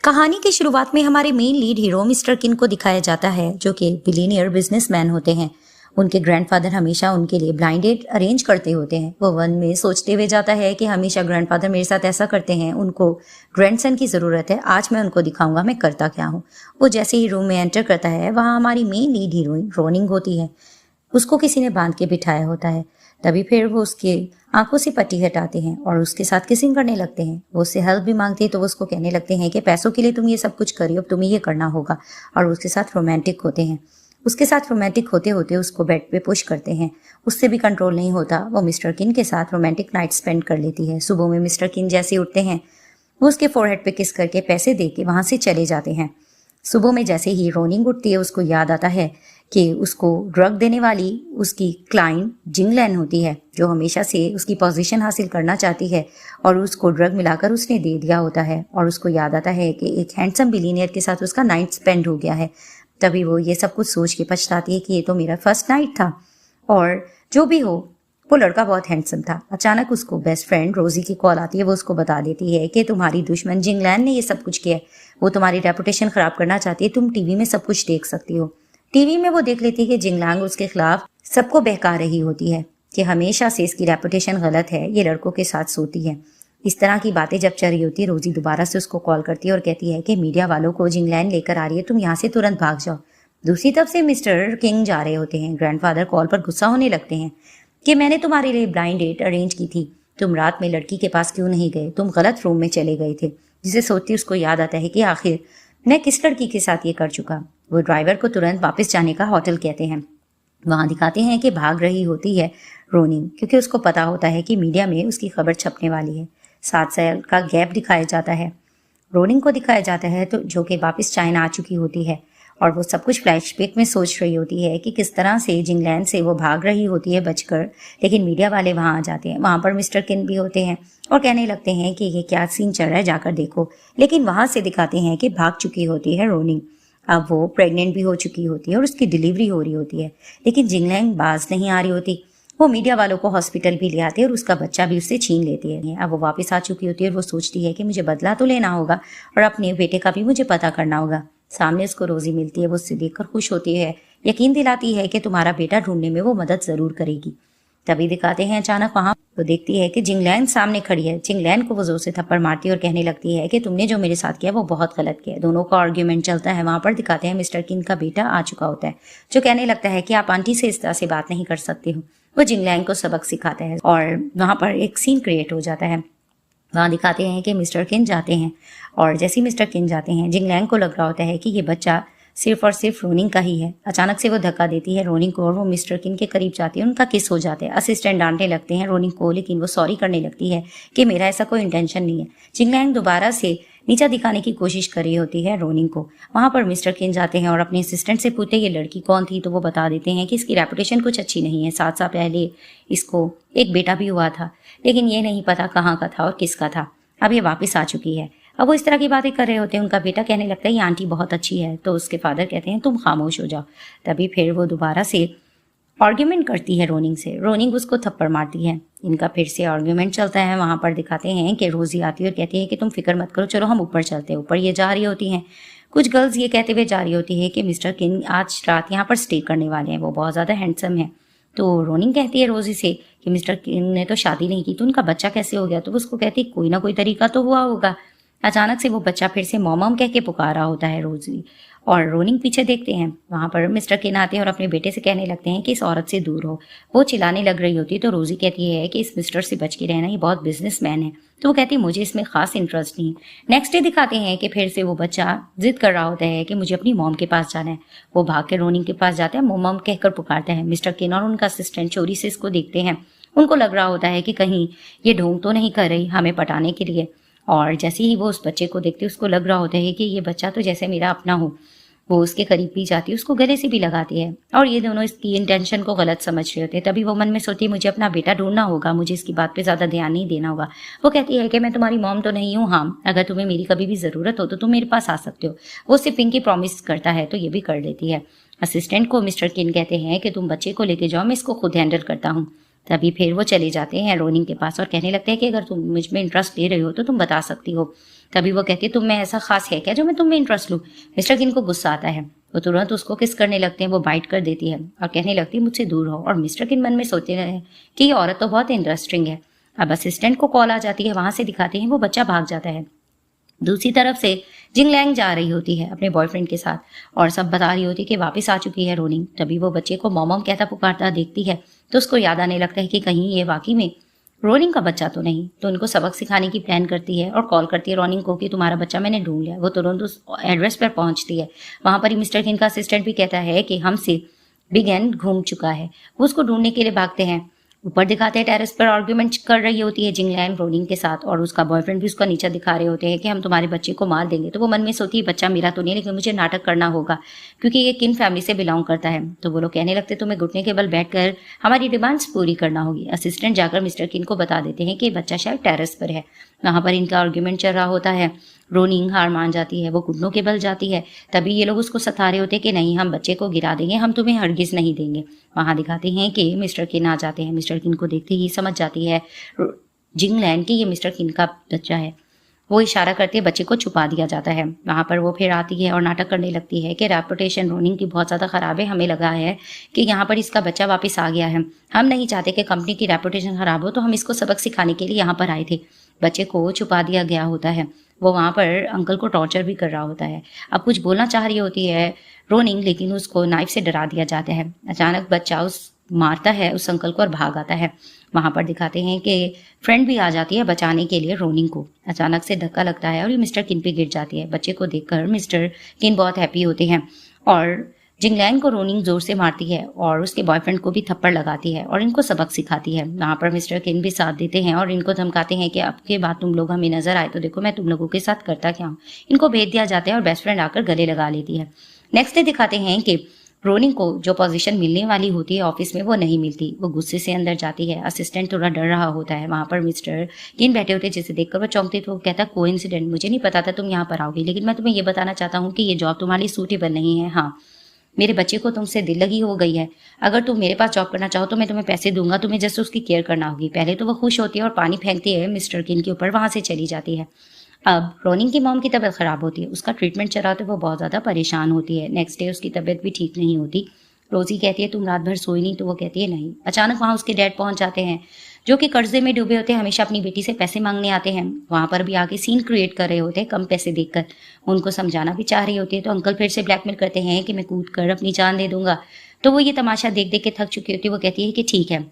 कहानी की शुरुआत में हमारे मेन लीड हीरो मिस्टर किन को दिखाया जाता है, जो कि बिलियनियर बिजनेसमैन होते हैं। उनके ग्रैंडफादर हमेशा उनके लिए ब्लाइंड डेट अरेंज करते होते हैं। वो वन में सोचते हुए जाता है कि हमेशा ग्रैंडफादर मेरे साथ ऐसा करते हैं, उनको ग्रैंडसन की ज़रूरत है, आज मैं उनको दिखाऊंगा मैं करता क्या हूँ। वो जैसे ही रूम में एंटर करता है, वहाँ हमारी मेन लीड हीरोइन रोनिंग होती है। उसको किसी ने बांध के बिठाया होता है। तभी फिर वो उसके आंखों से पट्टी हटाते हैं और उसके साथ किसिंग करने लगते हैं। वो उससे हेल्प भी मांगते हैं तो वो उसको कहने लगते हैं कि पैसों के लिए तुम ये सब कुछ करी हो, अब तुम्हें ये करना होगा। और उसके साथ रोमांटिक होते हैं। उसके साथ रोमांटिक होते होते उसको बेड पे पुश करते हैं। उससे भी कंट्रोल नहीं होता, वो मिस्टर किन के साथ रोमांटिक नाइट स्पेंड कर लेती है। सुबह में मिस्टर किन जैसे उठते हैं, वो उसके फोरहेड पे किस करके पैसे दे के वहाँ से चले जाते हैं। सुबह में जैसे ही रोनिंग उठती है, उसको याद आता है कि उसको ड्रग देने वाली उसकी क्लाइंट जिंगलैन होती है, जो हमेशा से उसकी पोजीशन हासिल करना चाहती है और उसको ड्रग मिलाकर उसने दे दिया होता है। और उसको याद आता है कि एक हैंडसम बिलियनियर के साथ उसका नाइट स्पेंड हो गया है। तभी वो ये सब कुछ सोच के पछताती है कि ये तो मेरा फर्स्ट नाइट था, और जो भी हो वो लड़का बहुत हैंडसम था। अचानक उसको बेस्ट फ्रेंड रोजी की कॉल आती है। वो उसको बता देती है कि तुम्हारी दुश्मन जिंगलैन ने ये सब कुछ किया है, वो तुम्हारी रेपुटेशन खराब करना चाहती है, तुम टीवी में सब कुछ देख सकती हो। टीवी में वो देख लेती है कि जिंगलांग उसके खिलाफ सबको बहका रही होती है कि हमेशा से इसकी रेपुटेशन गलत है, ये लड़कों के साथ सोती है। इस तरह की बातें जब चल रही होती है, रोजी दोबारा से उसको कॉल करती है और कहती है कि मीडिया वालों को जिंगलैंग लेकर आ रही है, तुम यहाँ से तुरंत भाग जाओ। दूसरी तरफ से मिस्टर किंग जा रहे होते हैं। ग्रैंडफादर कॉल पर गुस्सा होने लगते हैं कि मैंने तुम्हारे लिए ब्लाइंड डेट अरेंज की थी, तुम रात में लड़की के पास क्यों नहीं गए, तुम गलत रूम में चले गए थे। जिसे सोचती उसको याद आता है कि आखिर मैं किस लड़की के साथ ये कर चुका। वो ड्राइवर को तुरंत वापस जाने का होटल कहते हैं। वहां दिखाते हैं कि भाग रही होती है रोनिंग, क्योंकि उसको पता होता है कि मीडिया में उसकी खबर छपने वाली है। 7 साल का गैप दिखाया जाता है। रोनिंग को दिखाया जाता है तो जो कि वापस चाइना आ चुकी होती है, और वो सब कुछ फ्लैशबैक में सोच रही होती है कि किस तरह से जिंगलैंड से वो भाग रही होती है बचकर। लेकिन मीडिया वाले वहाँ आ जाते हैं। वहाँ पर मिस्टर किन भी होते हैं और कहने लगते हैं कि ये क्या सीन चल रहा है, जाकर देखो। लेकिन वहाँ से दिखाते हैं कि भाग चुकी होती है रोनिंग। अब वो प्रेग्नेंट भी हो चुकी होती है और उसकी डिलीवरी हो रही होती है। लेकिन जिंगलैंग बाज नहीं आ रही होती। वो मीडिया वालों को हॉस्पिटल भी ले आते हैं और उसका बच्चा भी उससे छीन लेती है। अब वो वापस आ चुकी होती है और वो सोचती है कि मुझे बदला तो लेना होगा और अपने बेटे का भी मुझे पता करना होगा। सामने उसको रोजी मिलती है। वो उससे देखकर खुश होती है, यकीन दिलाती है कि तुम्हारा बेटा ढूंढने में वो मदद जरूर करेगी। तभी दिखाते हैं अचानक वहां वो देखती है कि जिंगलैन सामने खड़ी है। जिंगलैन को वो जोर से थप्पड़ मारती है और कहने लगती है कि तुमने जो मेरे साथ किया वो बहुत गलत किया। दोनों का आर्ग्यूमेंट चलता है। वहां पर दिखाते हैं मिस्टर किन का बेटा आ चुका होता है, जो कहने लगता है कि आप आंटी से इस तरह से बात नहीं कर सकते हो। वो जिंगलैन को सबक सिखाता है और वहां पर एक सीन क्रिएट हो जाता है। वहाँ दिखाते हैं कि मिस्टर किन जाते हैं, और जैसे ही मिस्टर किन जाते हैं, जिंगलैंग को लग रहा होता है कि ये बच्चा सिर्फ और सिर्फ रोनिंग का ही है। अचानक से वो धक्का देती है रोनिंग को और वो मिस्टर किन के करीब जाती है। उनका किस हो जाता है। असिस्टेंट डांटने लगते हैं रोनिंग को, लेकिन वो सॉरी करने लगती है कि मेरा ऐसा कोई इंटेंशन नहीं है। जिंगलैंग दोबारा से नीचा दिखाने की कोशिश कर रही होती है रोनिंग को। वहां पर मिस्टर किन जाते हैं और अपने असिस्टेंट से पूछते ये लड़की कौन थी, तो वो बता देते हैं कि इसकी रेपुटेशन कुछ अच्छी नहीं है। 7 साल पहले इसको एक बेटा भी हुआ था, लेकिन ये नहीं पता कहाँ का था और किसका था। अब ये वापस आ चुकी है। अब वो इस तरह की बातें कर रहे होते हैं। उनका बेटा कहने लगता है ये आंटी बहुत अच्छी है, तो उसके फादर कहते हैं तुम खामोश हो जाओ। तभी फिर वो दोबारा से आर्ग्यूमेंट करती है रोनिंग से। रोनिंग उसको थप्पड़ मारती है। इनका फिर से आर्ग्यूमेंट चलता है। वहां पर दिखाते हैं कि रोजी आती है और कहती है कि तुम फिक्र मत करो, चलो हम ऊपर चलते हैं। ऊपर ये जा रही होती हैं। कुछ गर्ल्स ये कहते हुए जा रही होती है कि मिस्टर किंग आज रात यहाँ पर स्टे करने वाले हैं, वो बहुत ज़्यादा हैंडसम है। तो रोनिंग कहती है रोजी से कि मिस्टर किंग ने तो शादी नहीं की, तो उनका बच्चा कैसे हो गया। तो उसको कहती है कोई ना कोई तरीका तो हुआ होगा। अचानक से वो बच्चा फिर से मॉम कह के पुकारा होता है रोजी, और रोनिंग पीछे देखते हैं। वहां पर मिस्टर किन आते हैं और अपने बेटे से कहने लगते हैं कि इस औरत से दूर हो। वो चिल्लाने लग रही होती है तो रोजी कहती है कि इस मिस्टर से बच के रहना, ये बहुत बिजनेसमैन है। तो वो कहती है मुझे इसमें खास इंटरेस्ट नहीं। नेक्स्ट डे दिखाते हैं कि फिर से वो बच्चा जिद कर रहा होता है कि मुझे अपनी मॉम के पास जाना है। वो भाग के रोनिंग के पास जाता है, मॉम कहकर पुकारता है। मिस्टर किन और उनका असिस्टेंट चोरी से इसको देखते हैं। उनको लग रहा होता है कि कहीं ये ढोंग तो नहीं कर रही हमें पटाने के लिए। और जैसे ही वो उस बच्चे को देखते उसको लग रहा होता है कि ये बच्चा तो जैसे मेरा अपना हो। वो उसके करीब भी जाती है, उसको गले से भी लगाती है, और ये दोनों इसकी इंटेंशन को गलत समझ रहे होते हैं। तभी वो मन में सोचती है मुझे अपना बेटा ढूंढना होगा, मुझे इसकी बात पे ज्यादा ध्यान नहीं देना होगा। वो कहती है कि मैं तुम्हारी मॉम तो नहीं हूँ, हाँ अगर तुम्हें मेरी कभी भी जरूरत हो तो तुम मेरे पास आ सकते हो। वो उसे पिंकी प्रॉमिस करता है तो ये भी कर देती है। असिस्टेंट को मिस्टर किन कहते हैं कि तुम बच्चे को लेके जाओ, मैं इसको खुद हैंडल करता हूँ। तभी फिर वो चले जाते हैं रोनिंग के पास और कहने लगते हैं कि अगर तुम मुझ में इंटरेस्ट ले रहे हो तो तुम बता सकती हो। तभी वो कहती है तुम में ऐसा खास है क्या जो मैं तुम में इंटरेस्ट लूँ। मिस्टर किन को गुस्सा आता है, वो तुरंत उसको किस करने लगते हैं, वो बाइट कर देती है और कहने लगती है मुझसे दूर हो। और मिस्टर किन मन में सोचते हैं कि ये औरत तो बहुत इंटरेस्टिंग है। अब असिस्टेंट को कॉल आ जाती है, वहां से दिखाते हैं वो बच्चा भाग जाता है। दूसरी तरफ से जिंग लैंग जा रही होती है अपने बॉयफ्रेंड के साथ और सब बता रही होती है कि वापस आ चुकी है रोनिंग। तभी वो बच्चे को मॉम कहता पुकारता देखती है तो उसको याद आने लगता है कि कहीं ये वाकई में रोनिंग का बच्चा तो नहीं। तो उनको सबक सिखाने की प्लान करती है और कॉल करती है रोनिंग को कि तुम्हारा बच्चा मैंने ढूंढ लिया। वो तुरंत उस एड्रेस पर पहुंचती है। वहां पर ही मिस्टर किन का असिस्टेंट भी कहता है कि हमसे बिग एंड घूम चुका है। वो उसको ढूंढने के लिए भागते हैं। ऊपर दिखाते हैं टेरेस पर आर्ग्यूमेंट कर रही होती है जिंग लैंग रोनिंग के साथ और उसका बॉयफ्रेंड भी उसका नीचा दिखा रहे होते हैं कि हम तुम्हारे बच्चे को मार देंगे। तो वो मन में सोती है बच्चा मेरा तो नहीं, लेकिन मुझे नाटक करना होगा क्योंकि ये किन फैमिली से बिलोंग करता है। तो वो लोग कहने लगते तुम्हें घुटने के बल बैठकर हमारी डिमांड्स पूरी करना होगी। असिस्टेंट जाकर मिस्टर किन को बता देते हैं कि बच्चा शायद टेरेस पर है। वहां पर इनका आर्ग्यूमेंट चल रहा होता है। रोनिंग हार मान जाती है, वो घुटनों के बल जाती है। तभी ये लोग उसको सता रहे होते हैं कि नहीं हम बच्चे को गिरा देंगे, हम तुम्हें हरगिज नहीं देंगे। वहां दिखाते हैं कि मिस्टर किन आ जाते हैं। मिस्टर किन को देखते ही समझ जाती है जिंग लैन कि ये मिस्टर किन का बच्चा है। वो इशारा करते बच्चे को छुपा दिया जाता है। वहां पर वो फिर आती है और नाटक करने लगती है कि रेपुटेशन रोनिंग की बहुत ज्यादा खराब है, हमें लगा है कि यहाँ पर इसका बच्चा वापस आ गया है। हम नहीं चाहते कि कंपनी की रेपुटेशन खराब हो, तो हम इसको सबक सिखाने के लिए यहाँ पर आए थे। बच्चे को छुपा दिया गया होता है। वो वहां पर अंकल को टॉर्चर भी कर रहा होता है। अब कुछ बोलना चाह रही होती है रोनिंग, लेकिन उसको नाइफ से डरा दिया जाता है। अचानक बच्चा मारता है उस अंकल को और भाग आता है। वहां पर दिखाते हैं कि फ्रेंड भी आ जाती है बचाने के लिए रोनिंग को। अचानक से धक्का लगता है और ये मिस्टर किन पे गिर जाती है। बच्चे को देखकर मिस्टर किन बहुत हैप्पी होते हैं और जिंगलैंग को रोनिंग जोर से मारती है और उसके बॉयफ्रेंड को भी थप्पड़ लगाती है और इनको सबक सिखाती है। वहां पर मिस्टर किन भी साथ देते हैं और इनको धमकाते हैं कि अब के बाद तुम लोग हमें नजर आए तो देखो मैं तुम लोगों के साथ करता क्या हूँ। इनको भेज दिया जाता है और बेस्ट फ्रेंड आकर गले लगा लेती है। नेक्स्ट डे दिखाते हैं कि रोनिंग को जो पोजीशन मिलने वाली होती है ऑफिस में वो नहीं मिलती। वो गुस्से से अंदर जाती है। असिस्टेंट थोड़ा डर रहा होता है। वहां पर मिस्टर किन बैठे होते हैं जिसे देखकर वो चौंकती तो वो कहता कोइंसिडेंट, मुझे नहीं पता था तुम यहाँ पर आओगी, लेकिन मैं तुम्हें ये बताना चाहता हूँ कि ये जॉब तुम्हारे लिए सूटेबल नहीं है। हाँ, मेरे बच्चे को तुमसे दिल लगी हो गई है। अगर तुम मेरे पास जॉब करना चाहो तो मैं तुम्हें पैसे दूंगा, तुम्हें जस्ट उसकी केयर करना होगी। पहले तो वो खुश होती है और पानी फेंकती है मिस्टर किन के ऊपर, वहां से चली जाती है। अब रोनिंग की मॉम की तबीयत खराब होती है। उसका ट्रीटमेंट चला तो वो बहुत ज्यादा परेशान होती है। नेक्स्ट डे उसकी तबीयत भी ठीक नहीं होती। रोजी कहती है तुम रात भर सोई नहीं, तो वो कहती है नहीं। अचानक वहां उसके डैड पहुंच जाते हैं जो कि कर्जे में डूबे होते हैं, हमेशा अपनी बेटी से पैसे मांगने आते हैं। वहां पर भी आके सीन क्रिएट कर रहे होते हैं कम पैसे देखकर। उनको समझाना भी चाह रही होती है तो अंकल फिर से ब्लैकमेल करते हैं कि मैं कूद कर अपनी जान दे दूंगा। तो वो ये तमाशा देख देख के थक चुकी होती है। वो कहती है कि ठीक है,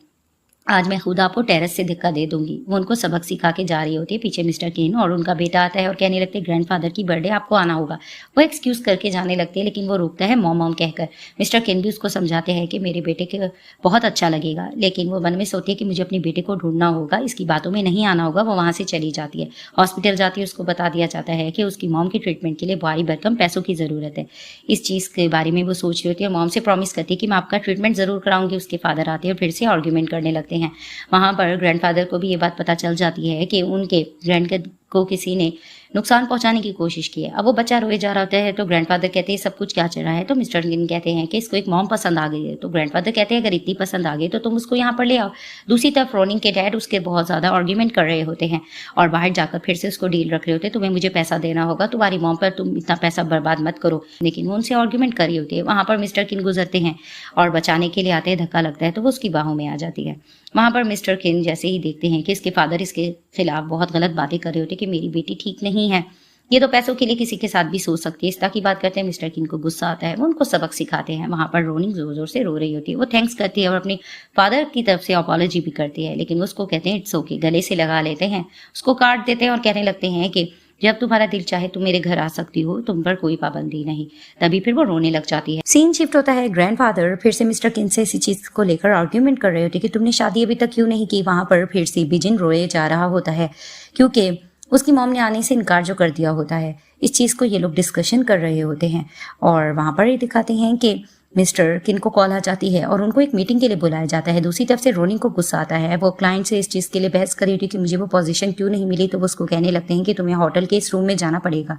आज मैं खुद आपको टेरेस से धक्का दे दूंगी। वो उनको सबक सिखा के जा रही होती है। पीछे मिस्टर किन और उनका बेटा आता है और कहने लगते हैं ग्रैंडफादर की बर्थडे, आपको आना होगा। वो एक्सक्यूज करके जाने लगते हैं लेकिन वो रोकता है मॉम कहकर। मिस्टर किन भी उसको समझाते हैं कि मेरे बेटे के बहुत अच्छा लगेगा, लेकिन वो मन में सोचती है कि मुझे अपने बेटे को ढूंढना होगा, इसकी बातों में नहीं आना होगा। वो वहां से चली जाती है। हॉस्पिटल जाती है, उसको बता दिया जाता है कि उसकी मॉम की ट्रीटमेंट के लिए भारी भरकम पैसों की जरूरत है। इस चीज के बारे में वो सोच रही होती है और मॉम से प्रॉमिस करती है कि मैं आपका ट्रीटमेंट जरूर कराऊंगी। उसके फादर आते हैं और फिर से आर्ग्यूमेंट करने लगते हैं। वहां पर ग्रैंडफादर को भी ये बात पता चल जाती है कि उनके ग्रैंड को किसी ने नुकसान पहुंचाने की कोशिश की है। अब वो बच्चा रोए जा रहा होता है तो ग्रैंडफादर कहते हैं सब कुछ क्या चल रहा है। तो मिस्टर किन कहते हैं कि इसको एक मॉम पसंद आ गई है। तो ग्रैंडफादर कहते हैं अगर इतनी पसंद आ गई तो तुम उसको यहाँ पर ले आओ। दूसरी तरफ रोनिंग के डैड उसके बहुत ज्यादा आर्ग्यूमेंट कर रहे होते हैं और बाहर जाकर फिर से उसको डील रख रहे होते हैं, तुम्हें मुझे पैसा देना होगा, तुम्हारी मॉम पर तुम इतना पैसा बर्बाद मत करो। लेकिन वो उनसे आर्ग्यूमेंट कर रही होती है। वहां पर मिस्टर किन गुजरते हैं और बचाने के लिए आते हैं। धक्का लगता है तो वो उसकी बाहों में आ जाती है। वहां पर मिस्टर किन जैसे ही देखते हैं कि इसके फादर इसके खिलाफ बहुत गलत बातें कर रहे होते कि मेरी बेटी ठीक नहीं है, ये तो पैसों के लिए किसी के साथ भी सोच सकती है, इस तरह की बात करते हैं। मिस्टर किन को गुस्सा आता है। वो उनको सबक सिखाते हैं। वहां पर रोनिंग जोर जोर से रो रही होती है। वो थैंक्स करती है और अपने फादर की तरफ से अपॉलॉजी भी करती है, लेकिन उसको कहते हैं इट्स ओके, गले से लगा लेते हैं, उसको काट देते हैं और कहने लगते हैं कि जब तुम्हारा दिल चाहे तुम मेरे घर आ सकती हो, तुम पर कोई पाबंदी नहीं। तभी फिर वो रोने लग जाती है। सीन शिफ्ट होता है। ग्रैंडफादर फिर से मिस्टर किन से इसी चीज को लेकर आर्ग्यूमेंट कर रहे होते कि तुमने शादी अभी तक क्यों नहीं की। वहां पर फिर से बिजिन रोए जा रहा होता है क्योंकि उसकी मॉम ने आने से इनकार जो कर दिया होता है। इस चीज को ये लोग डिस्कशन कर रहे होते हैं और वहां पर ये दिखाते हैं कि मिस्टर किन को कॉल आ जाती है और उनको एक मीटिंग के लिए बुलाया जाता है। दूसरी तरफ से रोनिंग को गुस्सा आता है। वो क्लाइंट से इस चीज के लिए बहस कर रही थी कि मुझे वो पोजीशन क्यों नहीं मिली। तो वो उसको कहने लगते हैं कि तुम्हें होटल के इस रूम में जाना पड़ेगा,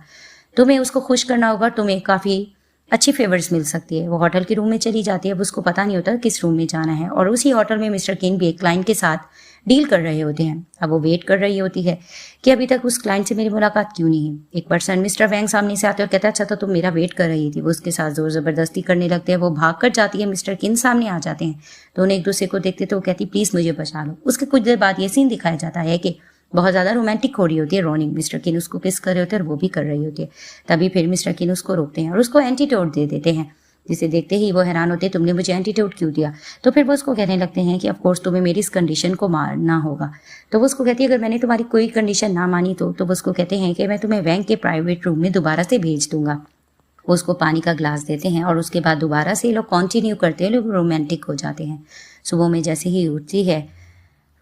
तुम्हें उसको खुश करना होगा, तुम्हें काफी अच्छी फेवर्स मिल सकती है। वो होटल के रूम में चली जाती है। अब उसको पता नहीं होता किस रूम में जाना है, और उसी होटल में मिस्टर किन भी एक क्लाइंट के साथ डील कर रहे होते हैं। अब वो वेट कर रही होती है कि अभी तक उस क्लाइंट से मेरी मुलाकात क्यों नहीं है। एक पर्सन मिस्टर वैंग सामने से आते और कहता है अच्छा तो तुम मेरा वेट कर रही थी। वो उसके साथ जोर जबरदस्ती करने लगते हैं। वो भाग कर जाती है, मिस्टर किन सामने आ जाते हैं। दोनों एक दूसरे को देखते तो वो कहती प्लीज मुझे बचा लो। उसके कुछ देर बाद ये सीन दिखाया जाता है कि बहुत ज्यादा रोमांटिक हो रही होती है रोनिंग। मिस्टर किन उसको किस कर रहे होते हैं और वो भी कर रही होती है। तभी फिर मिस्टर किन उसको रोकते हैं और उसको एंटीडोट दे देते हैं, जिसे देखते ही वो हैरान होते हैं तुमने मुझे एंटीडोट क्यों दिया। तो फिर वो उसको कहने लगते हैं कि ऑफ कोर्स तुम्हें मेरी इस कंडीशन को मानना होगा। तो वो उसको कहती है अगर मैंने तुम्हारी कोई कंडीशन ना मानी तो वो उसको कहते हैं कि मैं तुम्हें बैंक के प्राइवेट रूम में दोबारा से भेज दूंगा। वो उसको पानी का ग्लास देते हैं और उसके बाद दोबारा से लोग कंटिन्यू करते हैं, लोग रोमांटिक हो जाते हैं। सुबह में जैसे ही उठती है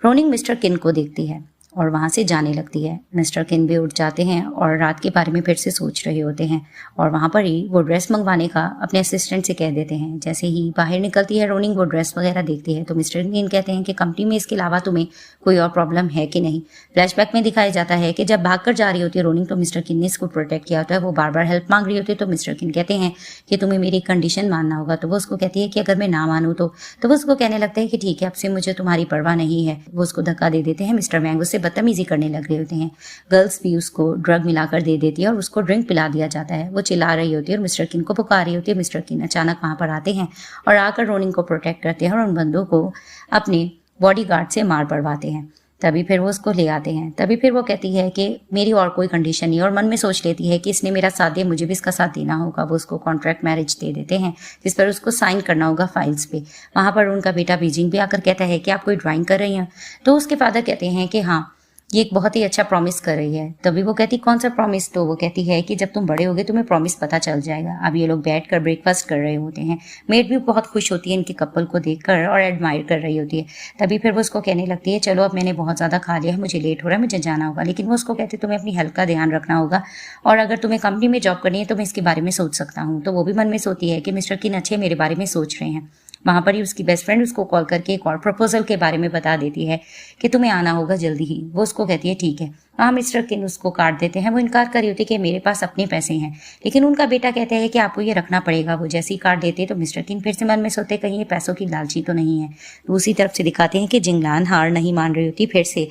रोनिंग मिस्टर किन को देखती है और वहाँ से जाने लगती है। मिस्टर किन भी उठ जाते हैं और रात के बारे में फिर से सोच रहे होते हैं, और वहाँ पर ही वो ड्रेस मंगवाने का अपने असिस्टेंट से कह देते हैं। जैसे ही बाहर निकलती है रोनिंग, वो ड्रेस वगैरह देखती है तो मिस्टर किन कहते हैं कि कंपनी में इसके अलावा तुम्हें कोई और प्रॉब्लम है कि नहीं। फ्लैशबैक में दिखाया जाता है कि जब भाग कर जा रही होती है रोनिंग तो मिस्टर किन ने इसको प्रोटेक्ट किया होता है। वो बार बार हेल्प मांग रही होती है तो मिस्टर किन कहते हैं कि तुम्हें मेरी कंडीशन मानना होगा। तो वो उसको कहती है कि अगर मैं ना मानूँ तो वो उसको कहने लगता है कि ठीक है अब से मुझे तुम्हारी परवाह नहीं है। वो उसको धक्का दे देते हैं। मिस्टर वैंग उससे बदतमीजी करने लग रहे होते हैं। गर्ल्स भी उसको ड्रग मिलाकर दे देती है और उसको ड्रिंक पिला दिया जाता है। वो चिल्ला रही होती है और मिस्टर किन को पुकार रही होती है। मिस्टर किन अचानक वहां पर आते हैं और आकर रोनिंग को प्रोटेक्ट करते हैं और उन बंदों को अपने बॉडीगार्ड से मार पड़वाते हैं। तभी फिर वो उसको ले आते हैं। तभी फिर वो कहती है कि मेरी और कोई कंडीशन नहीं, और मन में सोच लेती है कि इसने मेरा साथ दिया मुझे भी इसका साथ देना होगा। वो उसको कॉन्ट्रैक्ट मैरिज दे देते हैं जिस पर उसको साइन करना होगा फाइल्स पे। वहां पर उनका बेटा बीजिंग भी आकर कहता है कि आप कोई ड्राइंग कर रही हैं। तो उसके फादर कहते हैं कि हाँ ये एक बहुत ही अच्छा प्रॉमिस कर रही है। तभी वो कहती कौन सा प्रॉमिस। तो वो कहती है कि जब तुम बड़े होगे तुम्हें प्रॉमिस पता चल जाएगा। अब ये लोग बैठ कर ब्रेकफास्ट कर रहे होते हैं। मेड भी बहुत खुश होती है इनके कपल को देखकर और एडमायर कर रही होती है। तभी फिर वो उसको कहने लगती है चलो अब मैंने बहुत ज़्यादा खा लिया है, मुझे लेट हो रहा है, मुझे जाना होगा। लेकिन वो उसको कहती है तुम्हें अपनी हेल्थ का ध्यान रखना होगा और अगर तुम्हें कंपनी में जॉब करनी है तो मैं इसके बारे में सोच सकता हूँ। तो वो भी मन में सोचती है कि मिस्टर किन अच्छे मेरे बारे में सोच रहे हैं। वहां पर ही उसकी बेस्ट फ्रेंड उसको कॉल करके एक और प्रपोजल के बारे में बता देती है कि तुम्हें आना होगा जल्दी ही। वो उसको कहती है ठीक है। वहाँ मिस्टर किन उसको काट देते हैं। वो इनकार कर रही होती है कि मेरे पास अपने पैसे हैं, लेकिन उनका बेटा कहता है कि आपको ये रखना पड़ेगा। वो जैसे ही काट देते तो मिस्टर किन फिर से मन में सोचते कहीं ये पैसों की लालची तो नहीं है। दूसरी तरफ से दिखाते हैं कि जिंगलान हार नहीं मान रही होती। फिर से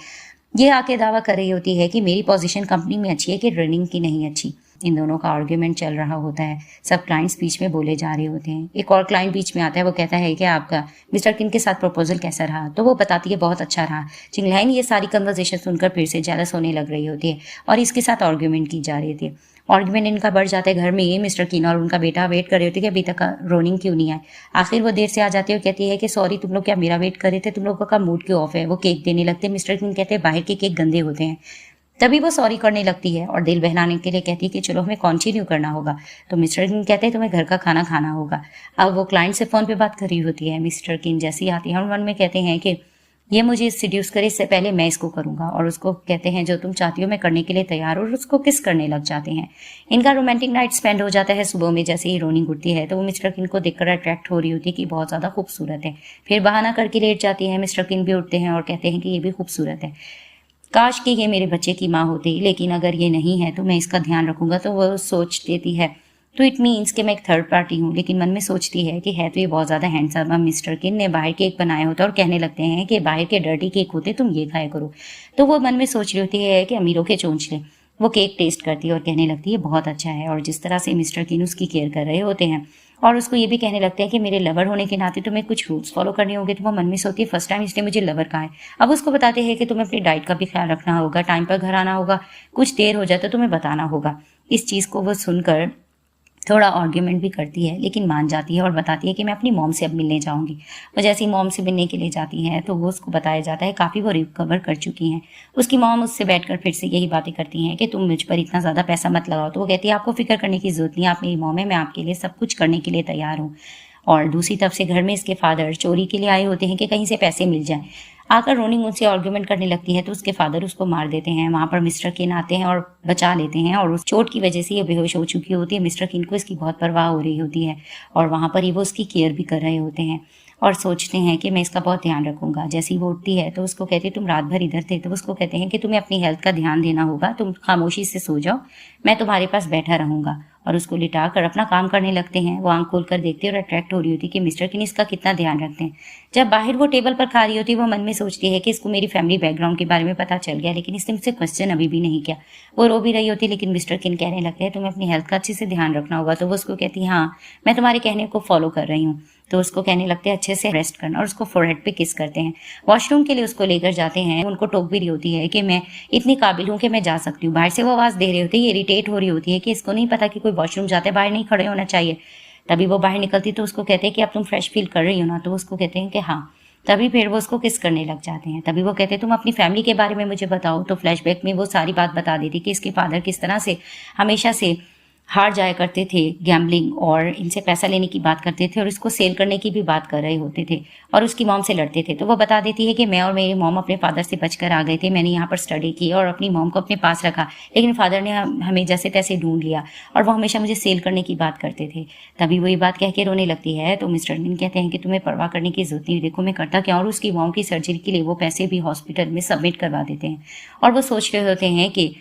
ये आके दावा कर रही होती है कि मेरी पोजीशन कंपनी में अच्छी है कि रनिंग की नहीं अच्छी। इन दोनों का आर्ग्यूमेंट चल रहा होता है। सब क्लाइंट्स बीच में बोले जा रहे होते हैं। एक और क्लाइंट बीच में आता है। वो कहता है कि आपका मिस्टर किन के साथ प्रपोजल कैसा रहा। तो वो बताती है बहुत अच्छा रहा। चिंगलाइन ये सारी कन्वर्सेशन सुनकर फिर से जेलस होने लग रही होती है और इसके साथ आर्ग्यूमेंट की जा रही थी। आर्ग्यूमेंट इनका बढ़ जाता है। घर में ये मिस्टर किन और उनका बेटा वेट कर रहे होते कि अभी तक रोनिंग क्यों नहीं आए। आखिर वो देर से आ जाती है और कहती है कि सॉरी तुम लोग क्या मेरा वेट कर रहे थे, तुम लोगों का मूड क्यों ऑफ है। वो केक देने लगते हैं। मिस्टर किन कहते हैं बाहर के केक गंदे होते हैं। तभी वो सॉरी करने लगती है और दिल बहलाने के लिए कहती है कि चलो हमें कंटिन्यू करना होगा। तो मिस्टर किन कहते हैं तुम्हें घर का खाना खाना होगा। अब वो क्लाइंट से फोन पे बात कर रही होती है। मिस्टर किन जैसे ही आती है और मन में कहते हैं कि ये मुझे सीड्यूस करे इससे पहले मैं इसको करूंगा, और उसको कहते हैं जो तुम चाहती हो मैं करने के लिए तैयार हूँ, और उसको किस करने लग जाते हैं। इनका रोमांटिक नाइट स्पेंड हो जाता है। सुबह में जैसे ही रोनिंग उठती है तो वो मिस्टर किन को देखकर अट्रैक्ट हो रही होती है कि बहुत ज्यादा खूबसूरत है। फिर बहाना करके लेट जाती है। मिस्टर किन भी उठते हैं और कहते हैं कि ये भी खूबसूरत है, काश कि ये मेरे बच्चे की माँ होती, लेकिन अगर ये नहीं है तो मैं इसका ध्यान रखूंगा। तो वो सोच देती है तो इट मीन्स कि मैं एक थर्ड पार्टी हूँ, लेकिन मन में सोचती है कि है तो ये बहुत ज़्यादा हैंडसम। अब मिस्टर किन ने बाहर केक बनाया होता है और कहने लगते हैं कि बाहर के डर्टी केक होते तुम ये खाया करो। तो वो मन में सोच रही होती है कि अमीरों के चोंचले। वो केक टेस्ट करती है और कहने लगती है बहुत अच्छा है। और जिस तरह से मिस्टर किन उसकी केयर कर रहे होते हैं और उसको ये भी कहने लगते हैं कि मेरे लवर होने के नाते तुम्हें कुछ रूल्स फॉलो करने होंगे। तो वो मन में सोचती है फर्स्ट टाइम इसने मुझे लवर कहा है। अब उसको बताते हैं कि तुम्हें अपनी डाइट का भी ख्याल रखना होगा, टाइम पर घर आना होगा, कुछ देर हो जाए तो तुम्हें बताना होगा। इस चीज़ को वो सुनकर थोड़ा आर्ग्यूमेंट भी करती है, लेकिन मान जाती है और बताती है कि मैं अपनी मॉम से अब मिलने जाऊंगी। वो जैसे ही मॉम से मिलने के लिए जाती हैं तो वो उसको बताया जाता है काफ़ी वो रिकवर कर चुकी हैं। उसकी मॉम उससे बैठकर फिर से यही बातें करती हैं कि तुम मुझ पर इतना ज़्यादा पैसा मत लगाओ। तो वो कहती है आपको फिक्र करने की जरूरत नहीं, आप मेरी मॉम है, मैं आपके लिए सब कुछ करने के लिए तैयार हूँ। और दूसरी तरफ से घर में इसके फादर चोरी के लिए आए होते हैं कि कहीं से पैसे मिल जाएं। आकर रोनिंग उनसे आर्ग्यूमेंट करने लगती है तो उसके फादर उसको मार देते हैं। वहां पर मिस्टर किन आते हैं और बचा लेते हैं, और उस चोट की वजह से ये बेहोश हो चुकी होती है। मिस्टर किन को इसकी बहुत परवाह हो रही होती है और वहां पर ही वो उसकी केयर भी कर रहे होते हैं। और सोचते हैं कि मैं इसका बहुत ध्यान रखूंगा। जैसे ही वो उठती है तो उसको कहते हैं तुम रात भर इधर थे, तो उसको कहते हैं कि तुम्हें अपनी हेल्थ का ध्यान देना होगा, तुम खामोशी से सो जाओ, मैं तुम्हारे पास बैठा रहूंगा। और उसको लिटा कर अपना काम करने लगते हैं। वो आंख खोलकर देखती है और अट्रैक्ट हो रही होती है कि मिस्टर किन इसका कितना ध्यान रखते हैं। जब बाहर वो टेबल पर खा रही होती है, वो मन में सोचती है कि इसको मेरी फैमिली बैकग्राउंड के बारे में पता चल गया, लेकिन इसने मुझसे क्वेश्चन अभी भी नहीं किया। वो रो भी रही होती है, लेकिन मिस्टर किन कहने लगते हैं तुम्हें अपनी हेल्थ का अच्छे से ध्यान रखना होगा। तो वो उसको कहती है हाँ, मैं तुम्हारे कहने को फॉलो कर रही हूँ। तो उसको कहने लगते हैं अच्छे से रेस्ट करना, और उसको फोरहेड पे किस करते हैं। वॉशरूम के लिए उसको लेकर जाते हैं। उनको टोक भी रही होती है कि मैं इतनी काबिल हूँ कि मैं जा सकती हूँ। बाहर से वो आवाज़ दे रही होती है, ये इरिटेट हो रही होती है कि इसको नहीं पता कि कोई वॉशरूम जाते बाहर नहीं खड़े होना चाहिए। तभी वो बाहर निकलती तो उसको कहते हैं कि अब तुम फ्रेश फील कर रही हो ना, तो उसको कहते हैं कि हाँ। तभी फिर वो उसको किस करने लग जाते हैं। तभी वो कहते हैं तुम अपनी फैमिली के बारे में मुझे बताओ। तो फ्लैशबैक में वो सारी बात बता देती कि इसके फादर किस तरह से हमेशा से हार जाया करते थे गैम्बलिंग, और इनसे पैसा लेने की बात करते थे और इसको सेल करने की भी बात कर रहे होते थे, और उसकी मॉम से लड़ते थे। तो वो बता देती है कि मैं और मेरी मॉम अपने फादर से बचकर आ गए थे, मैंने यहाँ पर स्टडी की और अपनी मॉम को अपने पास रखा, लेकिन फादर ने हमें जैसे तैसे ढूंढ लिया और वो हमेशा मुझे सेल करने की बात करते थे। तभी वो ये बात कह के रोने लगती है। तो मिस्टर किन कहते हैं कि तुम्हें परवाह करने की जरूरत नहीं, देखो मैं करता क्या। और उसकी मॉम की सर्जरी के लिए वो पैसे भी हॉस्पिटल में सबमिट करवा देते हैं, और वो सोच रहे होते हैं कि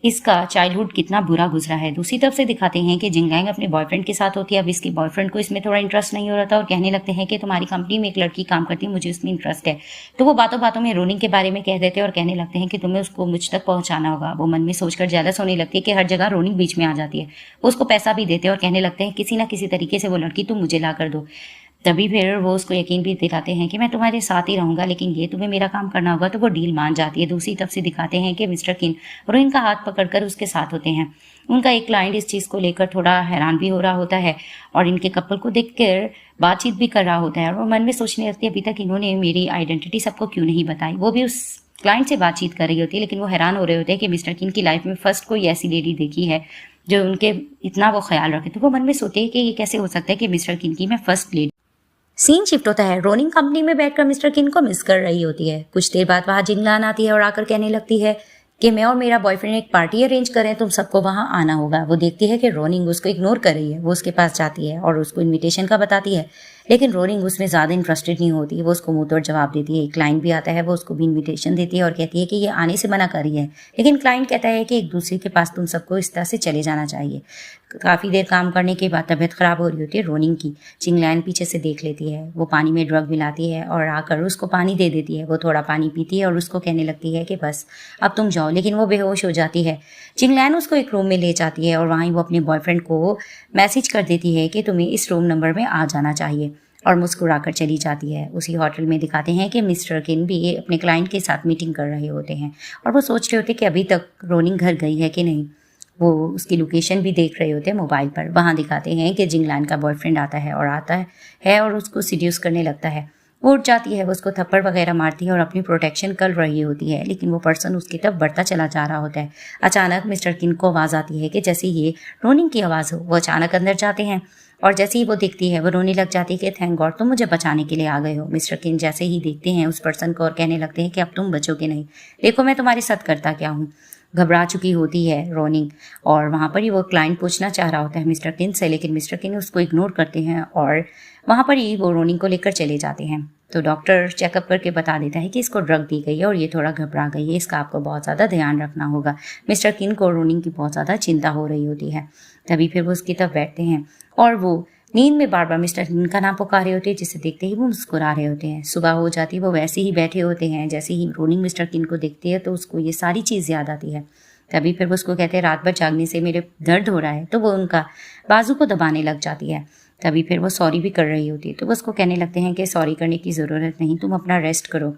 इसका चाइल्डहुड कितना बुरा गुजरा है। दूसरी तरफ से दिखाते हैं कि जिंगलैंग अपने बॉयफ्रेंड के साथ होती है। अब इसके बॉयफ्रेंड को इसमें थोड़ा इंटरेस्ट नहीं हो रहा था और कहने लगते हैं कि तुम्हारी कंपनी में एक लड़की काम करती है, मुझे उसमें इंटरेस्ट है। तो वो बातों बातों में रोनिंग के बारे में कह देते हैं और कहने लगते हैं कि तुम्हें उसको मुझ तक पहुंचाना होगा। वो मन में सोचकर जेलस होने लगती है कि हर जगह रोनिंग बीच में आ जाती है। वो उसको पैसा भी देते हैं और कहने लगते हैं किसी ना किसी तरीके से वो लड़की तुम मुझे ला कर दो। तभी फिर वो उसको यकीन भी दिलाते हैं कि मैं तुम्हारे साथ ही रहूंगा, लेकिन ये तुम्हें मेरा काम करना होगा। तो वो डील मान जाती है। दूसरी तरफ से दिखाते हैं कि मिस्टर किन रोइन का हाथ पकड़कर उसके साथ होते हैं। उनका एक क्लाइंट इस चीज़ को लेकर थोड़ा हैरान भी हो रहा होता है और इनके कपल को देखकर बातचीत भी कर रहा होता है, और वो मन में सोचने लगती है अभी तक इन्होंने मेरी आइडेंटिटी सबको क्यों नहीं बताई। वो भी उस क्लाइंट से बातचीत कर रही होती है, लेकिन वो हैरान हो रहे होते हैं कि मिस्टर किन की लाइफ में फर्स्ट कोई ऐसी लेडी देखी है जो उनके इतना वो ख्याल रखे। तो वो मन में सोचते हैं कि ये कैसे हो सकता है कि मिस्टर किन की मैं फर्स्ट लेडी। सीन शिफ्ट होता है। रोनिंग कंपनी में बैठकर मिस्टर किन को मिस कर रही होती है। कुछ देर बाद वहां जिंगलान आती है और आकर कहने लगती है कि मैं और मेरा बॉयफ्रेंड एक पार्टी अरेंज करें, तुम सबको वहां आना होगा। वो देखती है कि रोनिंग उसको इग्नोर कर रही है। वो उसके पास जाती है और उसको इनविटेशन का बताती है, लेकिन रोनिंग उसमें ज़्यादा इंटरेस्टेड नहीं होती। वो उसको मुंह तोड़ जवाब देती है। एक क्लाइंट भी आता है, वो उसको भी इनविटेशन देती है और कहती है कि ये आने से मना कर रही है, लेकिन क्लाइंट कहता है कि एक दूसरे के पास तुम सबको इस तरह से चले जाना चाहिए। काफ़ी देर काम करने के बाद तबीयत ख़राब हो रही होती है रोनिंग की। चिंगलैन पीछे से देख लेती है। वो पानी में ड्रग मिलाती है और आकर उसको पानी दे देती है। वो थोड़ा पानी पीती है और उसको कहने लगती है कि बस अब तुम जाओ, लेकिन वो बेहोश हो जाती है। चिंगलैन उसको एक रूम में ले जाती है और वहीं वो अपने बॉयफ्रेंड को मैसेज कर देती है कि तुम्हें इस रूम नंबर में आ जाना चाहिए, और मुस्कुराकर चली जाती है। उसी होटल में दिखाते हैं कि मिस्टर किन भी अपने क्लाइंट के साथ मीटिंग कर रहे होते हैं और वो सोच रहे होते हैं कि अभी तक रोनिंग घर गई है कि नहीं। वो उसकी लोकेशन भी देख रहे होते हैं मोबाइल पर। वहाँ दिखाते हैं कि जिंगलैन का बॉयफ्रेंड आता है और उसको सीड्यूस करने लगता है। वो उठ जाती है, वो उसको थप्पड़ वगैरह मारती है और अपनी प्रोटेक्शन कर रही होती है, लेकिन वो पर्सन उसकी तरफ बढ़ता चला जा रहा होता है। अचानक मिस्टर किन को आवाज़ आती है कि जैसे ये रोनिंग की आवाज़ हो। वो अचानक अंदर जाते हैं और जैसे ही वो दिखती है वो रोने लग जाती है कि थैंक गॉड तुम मुझे बचाने के लिए आ गए हो। मिस्टर किन जैसे ही देखते हैं उस पर्सन को और कहने लगते हैं कि अब तुम बचोगे नहीं, देखो मैं तुम्हारे साथ करता क्या हूँ। घबरा चुकी होती है रोनिंग, और वहाँ पर ही वो क्लाइंट पूछना चाह रहा होता है मिस्टर किन से, लेकिन मिस्टर किन उसको इग्नोर करते हैं और वहाँ पर ही वो रोनिंग को लेकर चले जाते हैं। तो डॉक्टर चेकअप करके बता देता है कि इसको ड्रग दी गई है और ये थोड़ा घबरा गई है, इसका आपको बहुत ज़्यादा ध्यान रखना होगा। मिस्टर किन को रोनिंग की बहुत ज़्यादा चिंता हो रही होती है। तभी फिर वो उसकी तरफ बैठते हैं और वो नींद में बार बार मिस्टर किन का नाम पुकार रहे होते हैं, जिसे देखते ही वो मुस्कुरा रहे होते हैं। सुबह हो जाती है, वो वैसे ही बैठे होते हैं। जैसे ही रोनिंग मिस्टर किन को देखती है तो उसको ये सारी चीज़ याद आती है। तभी फिर वो उसको कहते हैं रात भर जागने से मेरे दर्द हो रहा है, तो वो उनका बाजू को दबाने लग जाती है। तभी फिर वो सॉरी भी कर रही होती है, तो वो उसको कहने लगते हैं कि सॉरी करने की ज़रूरत नहीं, तुम अपना रेस्ट करो।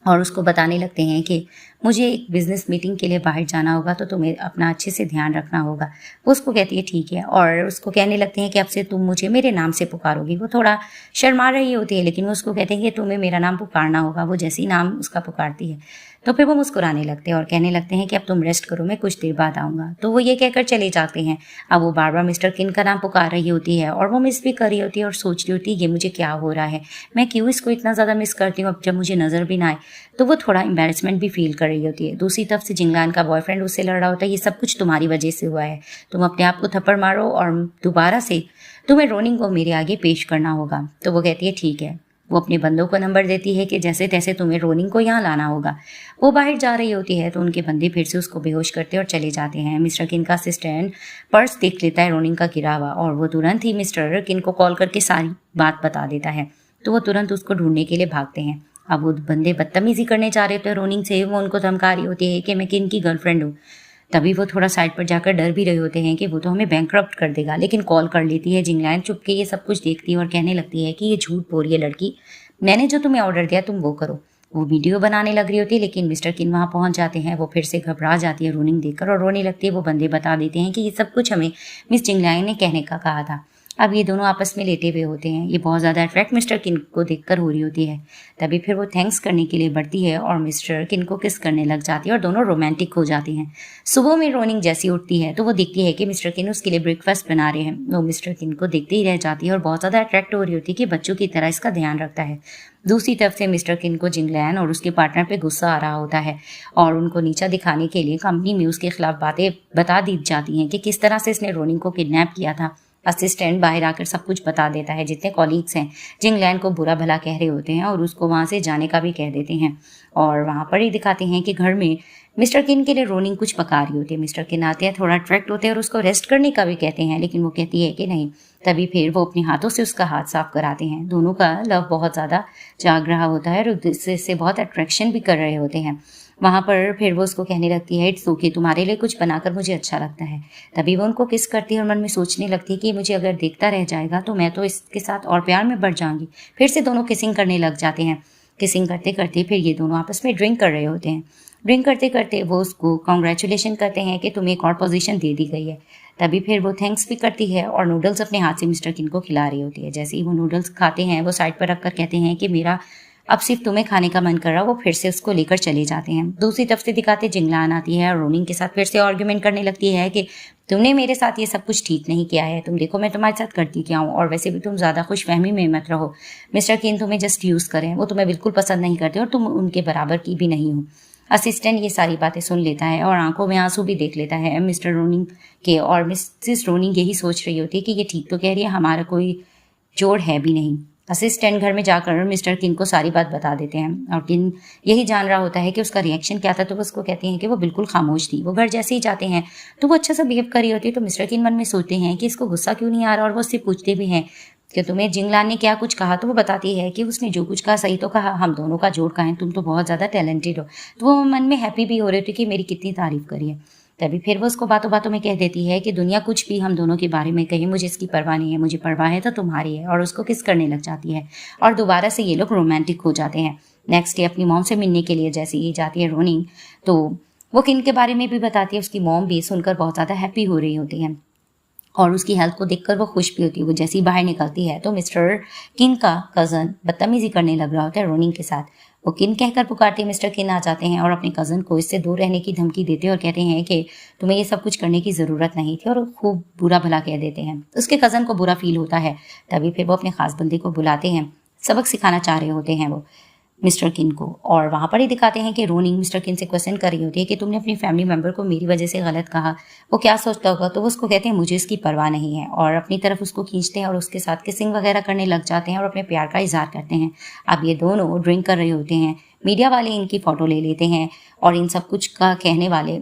और उसको बताने लगते हैं कि मुझे एक बिज़नेस मीटिंग के लिए बाहर जाना होगा, तो तुम्हें अपना अच्छे से ध्यान रखना होगा। वो उसको कहती है ठीक है, और उसको कहने लगते हैं कि अब से तुम मुझे मेरे नाम से पुकारोगी। वो थोड़ा शर्मा रही होती है, लेकिन वो उसको कहते हैं कि तुम्हें मेरा नाम पुकारना होगा। वो जैसे ही नाम उसका पुकारती है तो फिर वो मुस्कुराने लगते हैं और कहने लगते हैं कि अब तुम रेस्ट करो, मैं कुछ देर बाद आऊँगा। तो वो ये कहकर चले जाते हैं। अब वो बार बार मिस्टर किन का नाम पुकार रही होती है और वो मिस भी कर रही होती है और सोच रही होती है ये मुझे क्या हो रहा है, मैं क्यों इसको इतना ज़्यादा मिस करती हूँ अब जब मुझे नज़र भी ना आए। तो वो थोड़ा एम्बेरसमेंट भी फील कर रही होती है। दूसरी तरफ से जिंगलान का बॉयफ्रेंड उससे लड़ रहा होता है, ये सब कुछ तुम्हारी वजह से हुआ है, तुम अपने आप को थप्पड़ मारो और दोबारा से तुम्हें रोनिंग को मेरे आगे पेश करना होगा। तो वो कहती है ठीक है। वो अपने बंदों को नंबर देती है कि जैसे तैसे तुम्हें रोनिंग को यहाँ लाना होगा। वो बाहर जा रही होती है तो उनके बंदे फिर से उसको बेहोश करते और चले जाते हैं। मिस्टर किन का असिस्टेंट पर्स देख लेता है रोनिंग का गिरा हुआ और वो तुरंत ही मिस्टर किन को कॉल करके सारी बात बता देता है। तो वो तुरंत उसको ढूंढने के लिए भागते हैं। अब वो बंदे बदतमीजी करने जा रहे होते हैं रोनिंग से। वो उनको धमका रही होती है कि मैं किन की गर्लफ्रेंड हूँ। तभी वो थोड़ा साइड पर जाकर डर भी रहे होते हैं कि वो तो हमें बैंकरप्ट कर देगा, लेकिन कॉल कर लेती है। जिंगलान चुप के ये सब कुछ देखती है और कहने लगती है कि ये झूठ बोल रही है लड़की, मैंने जो तुम्हें ऑर्डर दिया तुम वो करो। वो वीडियो बनाने लग रही होती है लेकिन मिस्टर किन वहाँ पहुँच जाते हैं। वो फिर से घबरा जाती है रोनिंग देखकर और रोने लगती है। वो बंदे बता देते हैं कि ये सब कुछ हमें मिस जिंगलान ने कहने का कहा था। अब ये दोनों आपस में लेटे हुए होते हैं। ये बहुत ज़्यादा अट्रैक्ट मिस्टर किन को देखकर हो रही होती है। तभी फिर वो थैंक्स करने के लिए बढ़ती है और मिस्टर किन को किस करने लग जाती है और दोनों रोमांटिक हो जाती हैं। सुबह में रोनिंग जैसी उठती है तो वो देखती है कि मिस्टर किन उसके लिए ब्रेकफास्ट बना रहे हैं। वो मिस्टर किन को देखते ही रह जाती है और बहुत ज़्यादा अट्रैक्ट हो रही होती है कि बच्चों की तरह इसका ध्यान रखता है। दूसरी तरफ से मिस्टर किन को जिंगलैन और उसके पार्टनर पे गुस्सा आ रहा होता है और उनको नीचा दिखाने के लिए कंपनी में उसके खिलाफ बातें बता दी जाती हैं कि किस तरह से इसने रोनिंग को किडनैप किया था। असिस्टेंट बाहर आकर सब कुछ बता देता है। जितने कॉलीग्स हैं जिंगलैन को बुरा भला कह रहे होते हैं और उसको वहाँ से जाने का भी कह देते हैं। और वहाँ पर ही दिखाते हैं कि घर में मिस्टर किन के लिए रोनिंग कुछ पका रही होती है। मिस्टर किन आते हैं, थोड़ा अट्रैक्ट होते हैं और उसको रेस्ट करने का भी कहते हैं, लेकिन वो कहती है कि नहीं। तभी फिर वो अपने हाथों से उसका हाथ साफ कराते हैं। दोनों का लव बहुत ज़्यादा जाग रहा होता है और इससे बहुत अट्रैक्शन भी कर रहे होते हैं। वहाँ पर फिर वो उसको कहने लगती है इट्स ओके, तुम्हारे लिए कुछ बनाकर मुझे अच्छा लगता है। तभी वो उनको किस करती है और मन में सोचने लगती है कि मुझे अगर देखता रह जाएगा तो मैं तो इसके साथ और प्यार में बढ़ जाऊंगी। फिर से दोनों किसिंग करने लग जाते हैं। किसिंग करते करते फिर ये दोनों आपस में ड्रिंक कर रहे होते हैं। ड्रिंक करते करते वो उसको कॉन्ग्रेचुलेशन करते हैं कि तुम्हें एक और पोजीशन दे दी गई है। तभी फिर वो थैंक्स भी करती है और नूडल्स अपने हाथ से मिस्टर किन को खिला रही होती है। जैसे ही वो नूडल्स खाते हैं वो साइड पर रखकर कहते हैं कि मेरा अब सिर्फ तुम्हें खाने का मन कर रहा। वो फिर से उसको लेकर चले जाते हैं। दूसरी तरफ से दिखाते जिंगलान आती है और रोनिंग के साथ फिर से आर्ग्यूमेंट करने लगती है कि तुमने मेरे साथ ये सब कुछ ठीक नहीं किया है, तुम देखो मैं तुम्हारे साथ करती क्या हूँ, और वैसे भी तुम ज़्यादा खुशफहमी में मत रहो। मिस्टर किन तुम्हें जस्ट यूज़ करें, वो तुम्हें बिल्कुल पसंद नहीं करते और तुम उनके बराबर की भी नहीं हो। असिस्टेंट ये सारी बातें सुन लेता है और आंखों में आंसू भी देख लेता है मिस्टर रोनिंग के। और मिसेस रोनिंग यही सोच रही होती है कि ये ठीक तो कह रही है, हमारा कोई जोड़ है भी नहीं। असिस्टेंट घर में जाकर मिस्टर किन को सारी बात बता देते हैं और किन यही जान रहा होता है कि उसका रिएक्शन क्या था। तो वो उसको कहते हैं कि वो बिल्कुल खामोश थी। वो घर जैसे ही जाते हैं तो वो अच्छा सा बिहेव कर रही होती है। तो मिस्टर किन मन में सोचते हैं कि इसको गुस्सा क्यों नहीं आ रहा और वो उससे पूछते भी हैं कि तुम्हें जिंगलान ने क्या कुछ कहा। तो वो बताती है कि उसने जो कुछ कहा सही तो कहा, हम दोनों का जोड़ का है, तुम तो बहुत ज़्यादा टैलेंटेड हो। तो वो मन में हैप्पी भी हो रही थी कि मेरी कितनी तारीफ करी है। तभी फिर वो उसको बातों बातों में कह देती है कि दुनिया कुछ भी हम दोनों के बारे में कहे, मुझे इसकी परवाह नहीं है, मुझे परवाह है तो तुम्हारी है। और उसको किस करने लग जाती है और दोबारा से ये लोग रोमांटिक हो जाते हैं। नेक्स्ट डे अपनी मॉम से मिलने के लिए जैसे ही जाती है रोनिंग तो वो किन के बारे में भी बताती है। उसकी मॉम भी सुनकर बहुत ज़्यादा हैप्पी हो रही होती है और उसकी हेल्थ को देखकर वो खुश भी होती है। वो जैसे ही बाहर निकलती है तो मिस्टर किन का कज़न बदतमीजी करने लग रहा होता है रोनिंग के साथ। वो किन कहकर पुकारते मिस्टर किन आ जाते हैं और अपने कज़न को इससे दूर रहने की धमकी देते हैं और कहते हैं कि तुम्हें ये सब कुछ करने की ज़रूरत नहीं थी, और खूब बुरा भला कह देते हैं। उसके कज़न को बुरा फील होता है। तभी फिर वो अपने खास बंदे को बुलाते हैं। सबक सिखाना चाह रहे होते हैं वो मिस्टर किन को, और वहाँ पर ही दिखाते हैं कि रोनिंग मिस्टर किन से क्वेश्चन कर रही होती है कि तुमने अपनी फैमिली मेंबर को मेरी वजह से गलत कहा, वो क्या सोचता होगा। तो वो उसको कहते हैं मुझे इसकी परवाह नहीं है, और अपनी तरफ उसको खींचते हैं और उसके साथ किसिंग वगैरह करने लग जाते हैं और अपने प्यार का इजहार करते हैं। अब ये दोनों ड्रिंक कर रहे होते हैं। मीडिया वाले इनकी फ़ोटो ले लेते हैं और इन सब कुछ का कहने वाले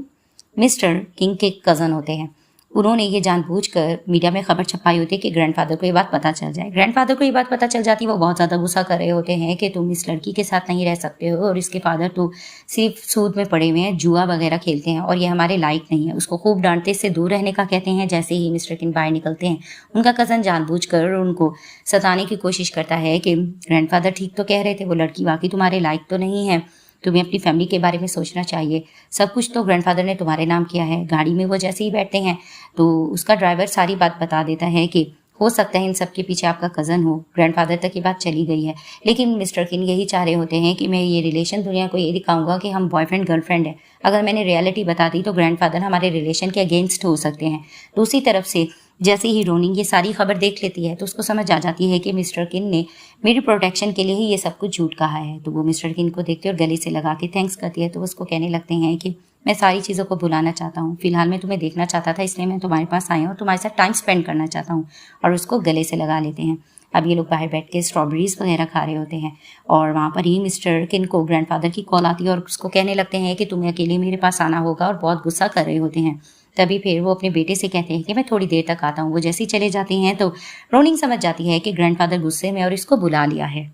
मिस्टर किंग के कज़न होते हैं। उन्होंने ये जानबूझकर मीडिया में खबर छपाई होती है कि ग्रैंडफादर को ये बात पता चल जाए। ग्रैंडफादर को ये बात पता चल जाती है। वो बहुत ज़्यादा गुस्सा कर रहे होते हैं कि तुम इस लड़की के साथ नहीं रह सकते हो, और इसके फादर तो सिर्फ सूद में पड़े हुए हैं, जुआ वगैरह खेलते हैं और ये हमारे लायक नहीं है। उसको खूब डांटते, इससे दूर रहने का कहते हैं। जैसे ही मिस्टर किन बाहर निकलते हैं उनका कज़न जानबूझकर उनको सताने की कोशिश करता है कि ग्रैंडफादर ठीक तो कह रहे थे, वो लड़की वाकई तुम्हारे लायक तो नहीं है, तुम्हें अपनी फैमिली के बारे में सोचना चाहिए। सब कुछ तो ग्रैंडफादर ने तुम्हारे नाम किया है। गाड़ी में वो जैसे ही बैठते हैं तो उसका ड्राइवर सारी बात बता देता है कि हो सकता है इन सब के पीछे आपका कज़न हो, ग्रैंडफादर तक ये बात चली गई है। लेकिन मिस्टर किन यही चाह रहे होते हैं कि मैं ये रिलेशन दुनिया को ये दिखाऊंगा कि हम बॉयफ्रेंड गर्लफ्रेंड है। अगर मैंने रियलिटी बता दी तो ग्रैंडफादर हमारे रिलेशन के अगेंस्ट हो सकते हैं। दूसरी तरफ से जैसे ही रोनिंग ये सारी खबर देख लेती है तो उसको समझ आ जाती है कि मिस्टर किन ने मेरी प्रोटेक्शन के लिए ही ये सब कुछ झूठ कहा है। तो वो मिस्टर किन को देखते और गले से लगा के थैंक्स करती है। तो उसको कहने लगते हैं कि मैं सारी चीज़ों को भुलाना चाहता हूँ, फिलहाल मैं तुम्हें देखना चाहता था इसलिए मैं तुम्हारे पास आई हूँ और तुम्हारे साथ टाइम स्पेंड करना चाहता हूँ, और उसको गले से लगा लेते हैं। अब ये लोग बाहर बैठ के स्ट्रॉबेरीज वगैरह खा रहे होते हैं और वहाँ पर ही मिस्टर किन को ग्रैंडफादर की कॉल आती है और उसको कहने लगते हैं कि तुम्हें अकेले मेरे पास आना होगा, और बहुत गुस्सा कर रहे होते हैं। तभी फिर वो अपने बेटे से कहते हैं कि मैं थोड़ी देर तक आता हूँ। वो जैसे ही चले जाते हैं तो रोनिंग समझ जाती है कि ग्रैंडफादर गुस्से में और इसको बुला लिया है।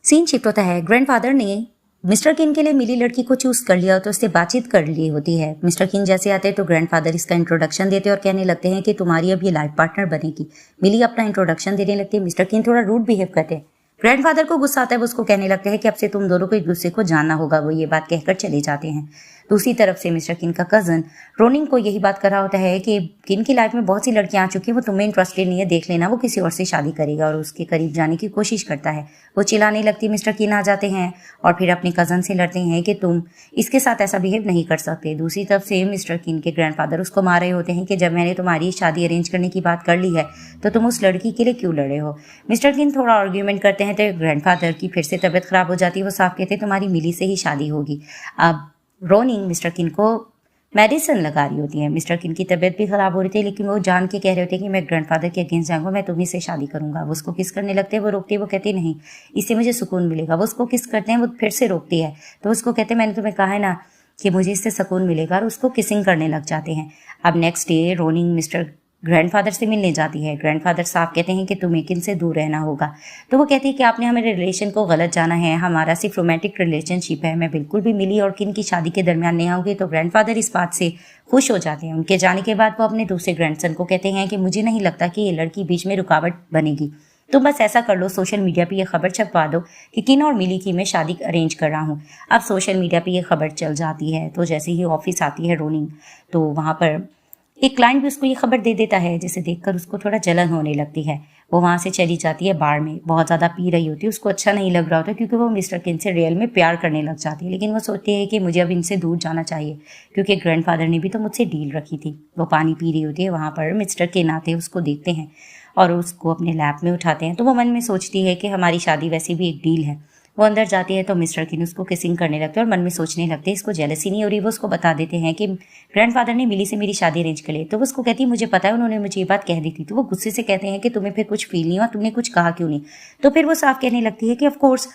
सीन शिफ्ट होता है। ग्रैंडफादर ने मिस्टर किन के लिए मिली लड़की को चूज कर लिया तो उससे बातचीत कर ली होती है। मिस्टर किन जैसे आते हैं तो ग्रैंडफादर इसका इंट्रोडक्शन देते हैं और कहने लगते हैं कि तुम्हारी अब ये लाइफ पार्टनर बनेगी। मिली अपना इंट्रोडक्शन देने लगती है। मिस्टर किन थोड़ा रूड बिहेव करते हैं। ग्रैंडफादर को गुस्सा आता है। वो उसको कहने लगते हैं कि अब से तुम दोनों को एक दूसरे को जानना होगा। वो ये बात कहकर चले जाते हैं। दूसरी तरफ से मिस्टर किन का कजन रोनिंग को यही बात कर रहा होता है कि किन की लाइफ में बहुत सी लड़कियां आ चुकी हैं, वो तुम्हें इंटरेस्टेड नहीं है, देख लेना, वो किसी और से शादी करेगा, और उसके करीब जाने की कोशिश करता है। वो चिल्लाने लगती है। मिस्टर किन आ जाते हैं और फिर अपने कजन से लड़ते हैं कि तुम इसके साथ ऐसा बिहेव नहीं कर सकते। दूसरी तरफ से मिस्टर किन के ग्रैंडफादर उसको मार रहे होते हैं कि जब मैंने तुम्हारी शादी अरेंज करने की बात कर ली है तो तुम उस लड़की के लिए क्यों लड़े हो। मिस्टर किन थोड़ा आर्ग्यूमेंट करते हैं तो ग्रैंडफादर की फिर से तबीयत खराब हो जाती है। वो साफ कहते हैं तुम्हारी मिली से ही शादी होगी। अब रोनिंग मिस्टर किन को मेडिसिन लगा रही होती है। मिस्टर किन की तबीयत भी खराब हो रही थी लेकिन वो जान के कह रहे होते हैं कि मैं ग्रैंडफादर के अगेंस्ट जाऊंगा, मैं तुम्ही से शादी करूंगा। वो उसको किस करने लगते हैं। वो रोकती है। वो कहती नहीं, इससे मुझे सुकून मिलेगा। वो उसको किस करते हैं। वो फिर से रोकती है तो उसको कहते हैं मैंने तुम्हें कहा है ना कि मुझे इससे सुकून मिलेगा, और उसको किसिंग करने लग जाते हैं। अब नेक्स्ट डे रोनिंग मिस्टर ग्रैंडफादर से मिलने जाती है। ग्रैंडफादर साफ कहते हैं कि तुम्हें किन से दूर रहना होगा। तो वो कहती है कि आपने हमारे रिलेशन को गलत जाना है, हमारा सिर्फ रोमांटिक रिलेशनशिप है, मैं बिल्कुल भी मिली और किन की शादी के दरमियान नहीं आऊँगी। तो ग्रैंडफादर इस बात से खुश हो जाते हैं। उनके जाने के बाद वो अपने दूसरे ग्रैंडसन को कहते हैं कि मुझे नहीं लगता कि ये लड़की बीच में रुकावट बनेगी, तो बस ऐसा कर लो, सोशल मीडिया पे ये खबर छपवा दो कि किन और मिली की मैं शादी अरेंज कर रहा हूँ। अब सोशल मीडिया पे ये खबर चल जाती है। तो जैसे ही ऑफिस आती है रोनिंग तो वहाँ पर एक क्लाइंट भी उसको ये खबर दे देता है, जिसे देखकर उसको थोड़ा जलन होने लगती है। वो वहाँ से चली जाती है बार में, बहुत ज़्यादा पी रही होती है। उसको अच्छा नहीं लग रहा होता क्योंकि वो मिस्टर किन से रियल में प्यार करने लग जाती है। लेकिन वो सोचती है कि मुझे अब इनसे दूर जाना चाहिए क्योंकि ग्रैंडफादर ने भी तो मुझसे डील रखी थी। वो पानी पी रही होती है। वहाँ पर मिस्टर किन आते हैं, उसको देखते हैं और उसको अपने लैब में उठाते हैं। तो वो मन में सोचती है कि हमारी शादी वैसे भी एक डील है। वो अंदर जाती है तो मिस्टर किन उसको किसिंग करने लगते हैं और मन में सोचने लगते हैं इसको जेलसी नहीं हो रही। वो उसको बता देते हैं कि ग्रैंडफादर ने मिली से मेरी शादी अरेंज कर ली। तो वो उसको कहती है मुझे पता है, उन्होंने मुझे ये बात कह दी थी। तो वो गुस्से से कहते हैं कि तुम्हें फिर कुछ फील नहीं हुआ, तुमने कुछ कहा क्यों नहीं। तो फिर वो साफ कहने लगती है कि ऑफकोर्स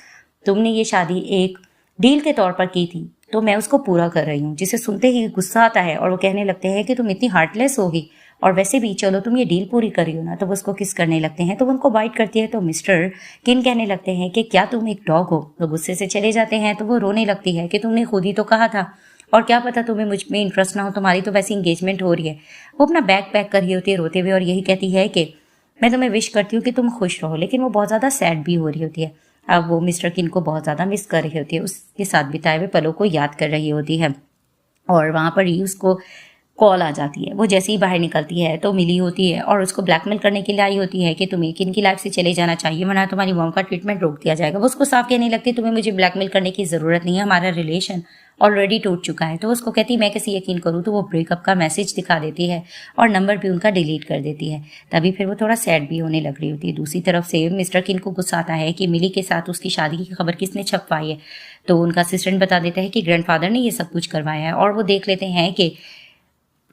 तुमने ये शादी एक डील के तौर पर की थी तो मैं उसको पूरा कर रही हूँ। जिसे सुनते ही गुस्सा आता है और वो कहने लगते हैं कि तुम इतनी हार्टलेस होगी और वैसे भी चलो तुम ये डील पूरी करी हो ना। तो वो उसको किस करने लगते हैं तो वो उनको बाइट करती है। तो मिस्टर किन कहने लगते हैं कि क्या तुम एक डॉग हो। तो गुस्से से चले जाते हैं। तो वो रोने लगती है कि तुमने खुद ही तो कहा था और क्या पता तुम्हें मुझ में इंटरेस्ट ना हो, तुम्हारी तो वैसी इंगेजमेंट हो रही है। वो अपना बैग पैक कर रही होती है रोते हुए और यही कहती है कि मैं तुम्हें विश करती हूँ कि तुम खुश रहो। लेकिन वो बहुत ज़्यादा सैड भी हो रही होती है। अब वो मिस्टर किन को बहुत ज़्यादा मिस कर रही होती है, उसके साथ बिताए हुए पलों को याद कर रही होती है। और वहाँ पर ही उसको कॉल आ जाती है। वो जैसे ही बाहर निकलती है तो मिली होती है और उसको ब्लैकमेल करने के लिए आई होती है कि तुम्हें किन की लाइफ से चले जाना चाहिए वरना तुम्हारी मॉम का ट्रीटमेंट रोक दिया जाएगा। वो उसको साफ कहने लगती तुम्हें मुझे ब्लैकमेल करने की ज़रूरत नहीं है, हमारा रिलेशन ऑलरेडी टूट चुका है। तो उसको कहती मैं कैसे यकीन करूँ। तो वो ब्रेकअप का मैसेज दिखा देती है और नंबर भी उनका डिलीट कर देती है। तभी फिर वो थोड़ा सैड भी होने लग रही होती है। दूसरी तरफ से मिस्टर किन को गुस्सा आता है कि मिली के साथ उसकी शादी की खबर किसने छपवाई है। तो उनका असिस्टेंट बता देता है कि ग्रैंडफादर ने ये सब कुछ करवाया है। और वो देख लेते हैं कि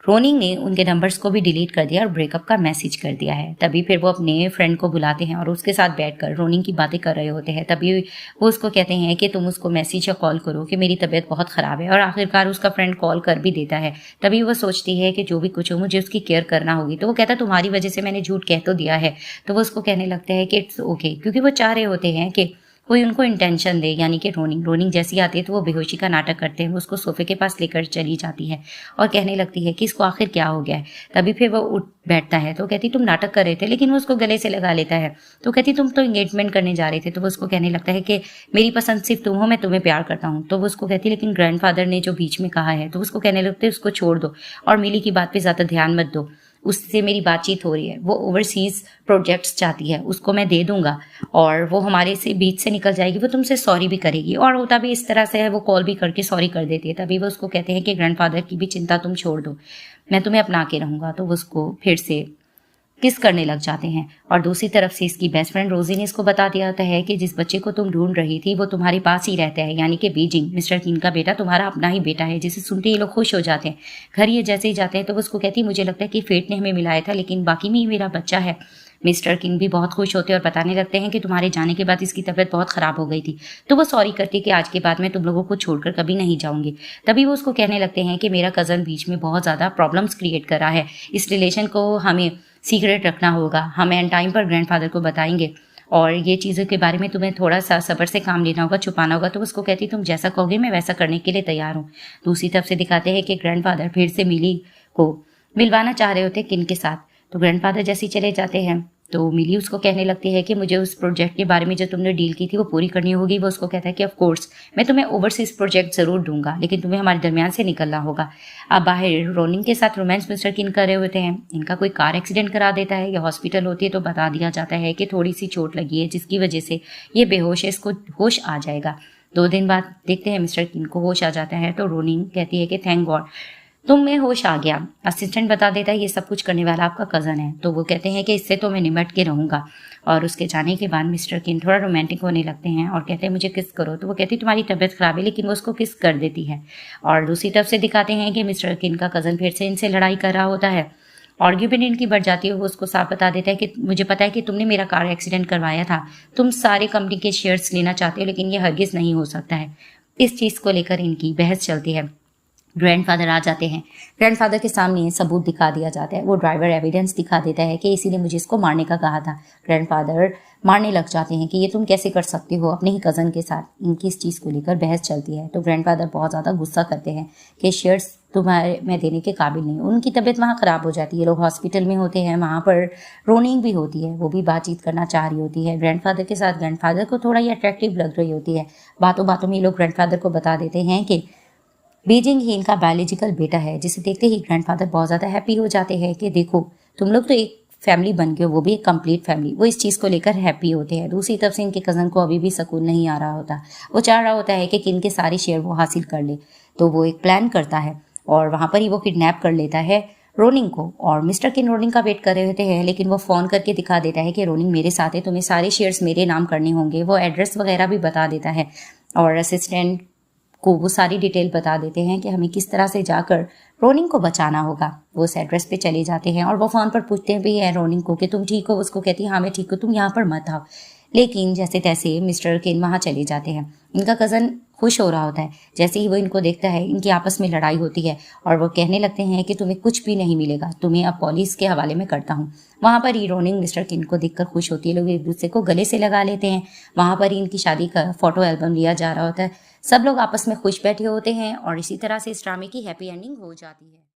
रोनिंग ने उनके नंबर्स को भी डिलीट कर दिया और ब्रेकअप का मैसेज कर दिया है। तभी फिर वो अपने फ्रेंड को बुलाते हैं और उसके साथ बैठकर रोनिंग की बातें कर रहे होते हैं। तभी वो उसको कहते हैं कि तुम उसको मैसेज या कॉल करो कि मेरी तबीयत बहुत ख़राब है। और आखिरकार उसका फ्रेंड कॉल कर भी देता है। तभी वो सोचती है कि जो भी कुछ हो मुझे उसकी केयर करना होगी। तो वो कहता है तुम्हारी वजह से मैंने झूठ कह तो दिया है। तो वो उसको कहने लगता है कि इट्स ओके, क्योंकि वो चाह रहे होते हैं कि कोई उनको इंटेंशन दे। यानी कि रोनिंग जैसी आती है तो वो बेहोशी का नाटक करते हैं। वो उसको सोफे के पास लेकर चली जाती है और कहने लगती है कि इसको आखिर क्या हो गया है। तभी फिर वो उठ बैठता है तो कहती तुम नाटक कर रहे थे, लेकिन वो उसको गले से लगा लेता है। तो कहती तुम तो एंगेजमेंट करने जा रहे थे। तो वो उसको कहने लगता है कि मेरी पसंद सिर्फ तुम हो, मैं तुम्हें प्यार करता हूँ। तो वो उसको कहती लेकिन ग्रैंडफादर ने जो बीच में कहा है। तो उसको कहने लगते उसको छोड़ दो और मिली की बात पे ज़्यादा ध्यान मत दो। उससे मेरी बातचीत हो रही है, वो ओवरसीज प्रोजेक्ट्स चाहती है, उसको मैं दे दूंगा और वो हमारे से बीच से निकल जाएगी, वो तुमसे सॉरी भी करेगी। और होता भी इस तरह से है, वो कॉल भी करके सॉरी कर देती है। तभी वो उसको कहते हैं कि ग्रैंडफादर की भी चिंता तुम छोड़ दो, मैं तुम्हें अपना के रहूंगा। तो वो उसको फिर से किस करने लग जाते हैं। और दूसरी तरफ से इसकी बेस्ट फ्रेंड रोजी ने इसको बता दिया होता है कि जिस बच्चे को तुम ढूंढ रही थी वो तुम्हारे पास ही रहता है, यानी कि बीजिंग, मिस्टर किन का बेटा तुम्हारा अपना ही बेटा है, जिसे सुनते ये लोग खुश हो जाते हैं। घर ये जैसे ही जाते हैं तो वो उसको कहती है मुझे लगता है कि फेट ने हमें मिलाया था, लेकिन बाकी में ही मेरा बच्चा है। मिस्टर किंग भी बहुत खुश होते हैं और बताने लगते हैं कि तुम्हारे जाने के बाद इसकी तबीयत बहुत खराब हो गई थी, तो वो सॉरी करती है कि आज के बाद मैं तुम लोगों को छोड़कर कभी नहीं जाऊंगी। तभी वो उसको कहने लगते हैं कि मेरा कज़न बीच में बहुत ज़्यादा प्रॉब्लम्स क्रिएट कर रहा है, इस रिलेशन को हमें सीक्रेट रखना होगा, हम एंड टाइम पर ग्रैंडफादर को बताएंगे और ये चीज़ों के बारे में तुम्हें थोड़ा सा सब्र से काम लेना होगा, छुपाना होगा। तो उसको कहती तुम जैसा कहोगे मैं वैसा करने के लिए तैयार हूँ। दूसरी तरफ से दिखाते हैं कि ग्रैंडफादर फिर से मिली को मिलवाना चाह रहे होते किन के साथ। तो ग्रैंडफादर जैसे ही चले जाते हैं तो मिली उसको कहने लगती है कि मुझे उस प्रोजेक्ट के बारे में जो तुमने डील की थी वो पूरी करनी होगी। वो उसको कहता है कि ऑफ कोर्स मैं तुम्हें ओवरसीज प्रोजेक्ट ज़रूर दूंगा, लेकिन तुम्हें हमारे दरमियान से निकलना होगा। अब बाहर रोनिंग के साथ रोमांस मिस्टर किन कर रहे होते हैं, इनका कोई कार एक्सीडेंट करा देता है या हॉस्पिटल होती है तो बता दिया जाता है कि थोड़ी सी चोट लगी है जिसकी वजह से ये बेहोश है, इसको होश आ जाएगा। 2 दिन बाद देखते हैं मिस्टर किन को होश आ जाता है। तो रोनिंग कहती है कि थैंक गॉड तुम में होश आ गया। असिस्टेंट बता देता है ये सब कुछ करने वाला आपका कज़न है। तो वो कहते हैं कि इससे तो मैं निमट के रहूँगा। और उसके जाने के बाद मिस्टर किन थोड़ा रोमांटिक होने लगते हैं और कहते हैं मुझे किस करो। तो वो कहती है तुम्हारी तबीयत खराब है, लेकिन वो उसको किस कर देती है। और दूसरी तरफ से दिखाते हैं कि मिस्टर किन का कज़न फिर से इनसे लड़ाई कर रहा होता है। आर्ग्यूमेंट इनकी बढ़ जाती है। वो उसको साफ बता देता है कि मुझे पता है कि तुमने मेरा कार एक्सीडेंट करवाया था, तुम सारे कंपनी के शेयर्स लेना चाहते हो, लेकिन ये हरगिज़ नहीं हो सकता है। इस चीज़ को लेकर इनकी बहस चलती है। ग्रैंडफादर आ जाते हैं। ग्रैंडफादर के सामने सबूत दिखा दिया जाता है। वो ड्राइवर एविडेंस दिखा देता है कि इसीलिए मुझे इसको मारने का कहा था। ग्रैंडफादर मारने लग जाते हैं कि ये तुम कैसे कर सकती हो अपने ही कज़न के साथ। इनकी इस चीज़ को लेकर बहस चलती है। तो ग्रैंडफादर बहुत ज़्यादा गुस्सा करते हैं कि शेयर्स तुम्हारे मैं देने के काबिल नहीं। उनकी तबीयत वहाँ ख़राब हो जाती है, लोग हॉस्पिटल में होते हैं, वहाँ पर रोनिंग भी होती है, वो भी बातचीत करना चाह रही होती है ग्रैंडफादर के साथ। ग्रैंडफादर को थोड़ा ही अट्रैक्टिव लग रही होती है। बातों बातों में ये लोग ग्रैंडफादर को बता देते हैं कि बीजिंग ही इनका बायोलॉजिकल बेटा है, जिसे देखते ही ग्रैंडफादर बहुत ज़्यादा हैप्पी हो जाते हैं कि देखो तुम लोग तो एक फैमिली बन गए हो, वो भी एक कंप्लीट फैमिली। वो इस चीज़ को लेकर हैप्पी होते हैं। दूसरी तरफ से इनके कज़न को अभी भी सुकून नहीं आ रहा होता। वो चाह रहा होता है कि किन के सारे शेयर वो हासिल कर ले। तो वो एक प्लान करता है और वहाँ पर ही वो किडनैप कर लेता है रोनिंग को। और मिस्टर किन रोनिंग का वेट कर रहे होते हैं, लेकिन वो फ़ोन करके दिखा देता है कि रोनिंग मेरे साथ है, तुम्हें सारे शेयर्स मेरे नाम करने होंगे। वो एड्रेस वगैरह भी बता देता है और असिस्टेंट को वो सारी डिटेल बता देते हैं कि हमें किस तरह से जाकर रोनिंग को बचाना होगा। वो उस एड्रेस पे चले जाते हैं और वो फ़ोन पर पूछते भी हैं रोनिंग को कि तुम ठीक हो। उसको कहती है हाँ मैं ठीक हूँ, तुम यहाँ पर मत आओ। लेकिन जैसे तैसे मिस्टर किन वहाँ चले जाते हैं। इनका कज़न खुश हो रहा होता है। जैसे ही वो इनको देखता है इनकी आपस में लड़ाई होती है और वो कहने लगते हैं कि तुम्हें कुछ भी नहीं मिलेगा, तुम्हें अब पुलिस के हवाले में करता हूँ। वहाँ पर ही रोनिंग मिस्टर किन को देखकर खुश होती है। लोग एक दूसरे को गले से लगा लेते हैं। वहाँ पर ही इनकी शादी का फोटो एल्बम लिया जा रहा होता है। सब लोग आपस में खुश बैठे होते हैं और इसी तरह से इस ड्रामे की हैप्पी एंडिंग हो जाती है।